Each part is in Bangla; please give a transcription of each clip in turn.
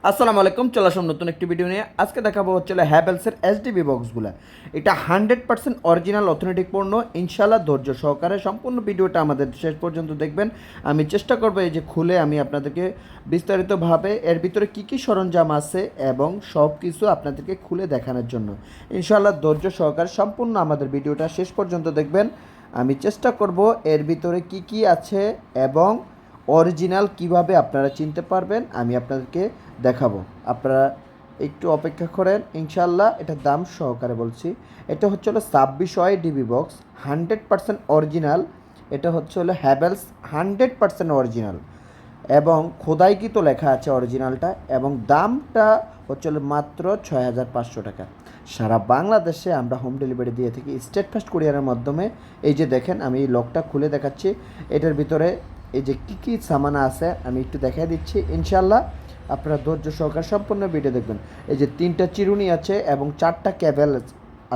আসসালামু আলাইকুম, চলে আসলাম নতুন একটি ভিডিও নিয়ে। আজকে দেখাবো হচ্ছে হ্যাভেলসের এসডিবি বক্সগুলো। এটা 100% অরিজিনাল অথেন্টিক পণ্য। ইনশাল্লাহ ধৈর্য সহকারে সম্পূর্ণ ভিডিওটা আমাদের শেষ পর্যন্ত দেখবেন। আমি চেষ্টা করবো এই যে খুলে আমি আপনাদেরকে বিস্তারিতভাবে এর ভিতরে কী কী সরঞ্জাম আছে এবং সব কিছু আপনাদেরকে খুলে দেখানোর জন্য। ইনশাল্লাহ ধৈর্য সহকারে সম্পূর্ণ আমাদের ভিডিওটা শেষ পর্যন্ত দেখবেন। আমি চেষ্টা করব এর ভিতরে কি কি আছে এবং অরিজিনাল কিভাবে আপনারা চিনতে পারবেন আমি আপনাদেরকে দেখাবো। আপনারা একটু অপেক্ষা করেন, ইনশাল্লাহ এটার দাম সহকারে বলছি। এটা হচ্ছে হলো 26 ডিবি বক্স, 100% অরিজিনাল। এটা হচ্ছে হলো হ্যাভেলস 100% অরিজিনাল এবং খোদাইকৃত লেখা আছে অরিজিনালটা, এবং দামটা হচ্ছে হলো মাত্র 6500 টাকা। সারা বাংলাদেশে আমরা হোম ডেলিভারি দিয়ে থাকি স্টেট ফাস্ট কুরিয়ারের মাধ্যমে। এই যে দেখেন, আমি এই লকটা খুলে দেখাচ্ছি। এটার ভিতরে এই যে কী কী সামানা আছে আমি একটু দেখাই দিচ্ছি। ইনশাল্লাহ আপনারা ধৈর্য সহকারে সম্পূর্ণ ভিডিও দেখবেন। এই যে 3টা চিরুনি আছে এবং 4টা কেবেল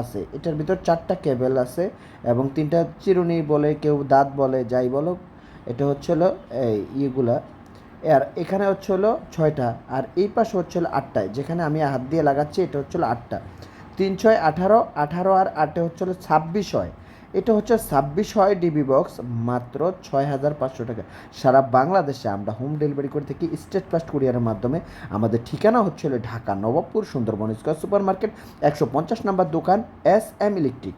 আছে। এটার ভিতর 4টা কেবেল আছে এবং 3টা চিরুনি বলে, কেউ দাঁত বলে, যাই বলো। এটা হচ্ছে হলো এই ইয়েগুলা। আর এখানে হচ্ছে হলো 6টা, আর এই পাশে হচ্ছে হলো 8টায়, যেখানে আমি হাত দিয়ে লাগাচ্ছি এটা হচ্ছে হলো 8টা। 3 6 18, 18 আর 8 হচ্ছে হলো 26 হয়। এটা হচ্ছে 26 হয় ডিবি বক্স, মাত্র 6500 টাকা। সারা বাংলাদেশে আমরা হোম ডেলিভারি করে থাকি স্টেট ফাস্ট কুরিয়ারের মাধ্যমে। আমাদের ঠিকানা হচ্ছে হলো Dhaka Nawabpur Sundarban square super market, 150 নম্বর দোকান, এস এম ইলেকট্রিক।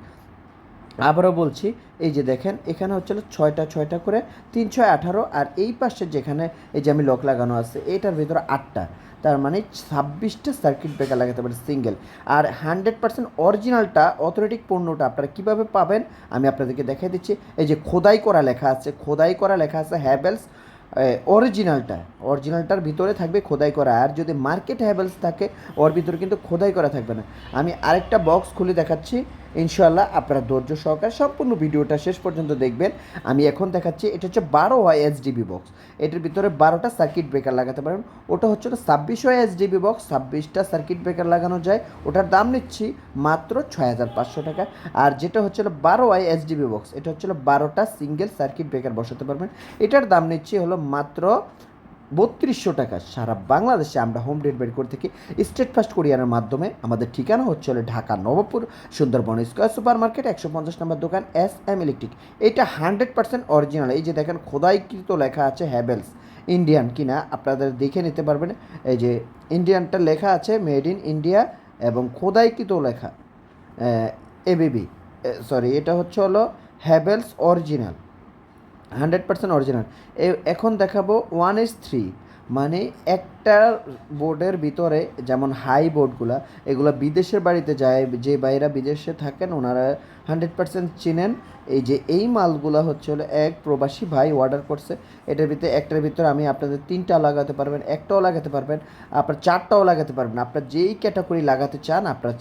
আবারও বলছি, এই যে দেখেন এখানে হচ্ছে 6টা করে, 3 6 18, আর এই পাশে যেখানে এই যে আমি লক লাগানো আছে এটার ভিতরে 8টা, তার মানে 26টা সার্কিট ব্রেকার লাগাতে পারে সিঙ্গেল। আর 100% অরিজিনালটা অথেন্টিক পণ্যটা আপনারা কীভাবে পাবেন আমি আপনাদেরকে দেখাই দিচ্ছি। এই যে খোদাই করা লেখা আছে, খোদাই করা লেখা আছে হ্যাভেলস অরিজিনালটার ভিতরে থাকবে খোদাই করা। আর যদি মার্কেট হ্যাভেলস থাকে ওর ভিতরে কিন্তু খোদাই করা থাকবে না। আমি আরেকটা বক্স খুলে দেখাচ্ছি, ইনশাল্লাহ আপনারা ধৈর্য সহকারে সম্পূর্ণ ভিডিওটা শেষ পর্যন্ত দেখবেন। আমি এখন দেখাচ্ছি, এটা হচ্ছে 12 হয় এসডিবি বক্স। এটার ভিতরে 12টা সার্কিট ব্রেকার লাগাতে পারেন। ওটা হচ্ছে 26 হয় এসডিবি বক্স, 26টা সার্কিট ব্রেকার লাগানো যায়। ওটার দাম নিচ্ছি মাত্র 6500 টাকা। আর যেটা হচ্ছে 12 হয় এসডিবি বক্স, এটা হচ্ছে 12টা সিঙ্গেল সার্কিট ব্রেকার বসাতে পারবেন। এটার দাম নিচ্ছি হলো মাত্র 3200 টাকা। সারা বাংলাদেশে আমরা হোম ডেলিভারি করে থাকি স্টেট ফাস্ট কুরিয়ারের মাধ্যমে। আমাদের ঠিকানা হচ্ছে হলো Dhaka Nawabpur Sundarban square super market, 150 নম্বর দোকান, এস এম ইলেকট্রিক। এটা 100% অরিজিনাল। এই যে দেখেন খোদাইকৃত লেখা আছে হ্যাভেলস, ইন্ডিয়ান কিনা আপনাদের দেখে নিতে পারবেন। এই যে ইন্ডিয়ানটা লেখা আছে মেড ইন ইন্ডিয়া এবং খোদাইকৃত লেখা এবিবি, সরি, এটা হচ্ছে হলো হ্যাভেলস অরিজিনাল, 100% অরিজিনাল। এখন দেখাবো 1:3, মানে একটা বোর্ডের ভিতরে, যেমন হাই বোর্ডগুলো এগুলো বিদেশের বাড়িতে যায়, যে বাইরা বিদেশে থাকেন ওনারা 100% চিনেন। এই যে এই মালগুলো হচ্ছে হলো এক প্রবাসী ভাই অর্ডার করছে। এটার ভিতরে একটার ভিতরে আমি আপনাদের 3টা লাগাতে পারবেন, একটাও লাগাতে পারবেন, আপনার 4টাও লাগাতে পারবেন। আপনার যেই ক্যাটাগরি লাগাতে চান আপনার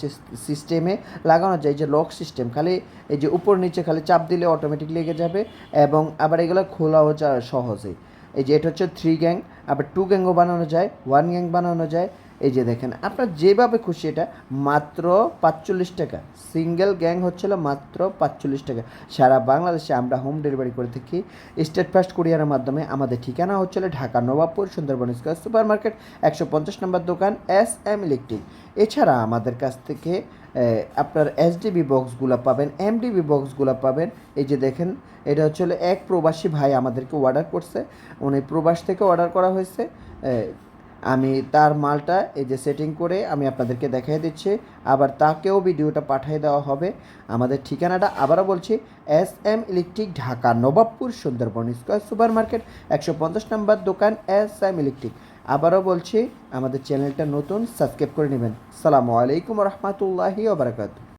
সিস্টেমে লাগানো যায়। যে লক সিস্টেম, খালি এই যে উপর নিচে খালি চাপ দিলে অটোমেটিক লেগে যাবে, এবং আবার এগুলো খোলাও যায় সহজেই। এই যে এটা হচ্ছে 3 গ্যাং, আবার 2 গ্যাংও বানানো যায়, 1 গ্যাং বানানো যায়। এই যে দেখেন আপনার যেভাবে খুশি, এটা মাত্র 45 টাকা। সিঙ্গেল গ্যাং হচ্ছিল মাত্র 45 টাকা। সারা বাংলাদেশে আমরা হোম ডেলিভারি করে থাকি স্টেট ফাস্ট কুরিয়ারের মাধ্যমে। আমাদের ঠিকানা হচ্ছিল Dhaka Nawabpur Sundarban square super market, 150 নম্বর দোকান, এস এম ইলেকট্রিক। এছাড়া আমাদের কাছ থেকে আপনার এসডিবি বক্সগুলো পাবেন, এমডিবি বক্সগুলো পাবেন। এই যে দেখেন, এটা হচ্ছে এক প্রবাসী ভাই আমাদেরকে অর্ডার করছে, উনি প্রবাস থেকে অর্ডার করা হয়েছে। আমি তার মালটা এই যে সেটিং করে আমি আপনাদেরকে দেখিয়ে দিচ্ছি, আবার তাকেও ভিডিওটা পাঠিয়ে দেওয়া হবে। আমাদের ঠিকানাটা আবারও বলছি, S M electric, Dhaka Nawabpur Sundarban square super market, 150 নম্বর দোকান, এস এম ইলেকট্রিক। আবারও বলছি, আমাদের চ্যানেলটা নতুন, সাবস্ক্রাইব করে নেবেন। সালামু আলাইকুম রহমতুল্লাহি ওয়া বারাকাতুহু।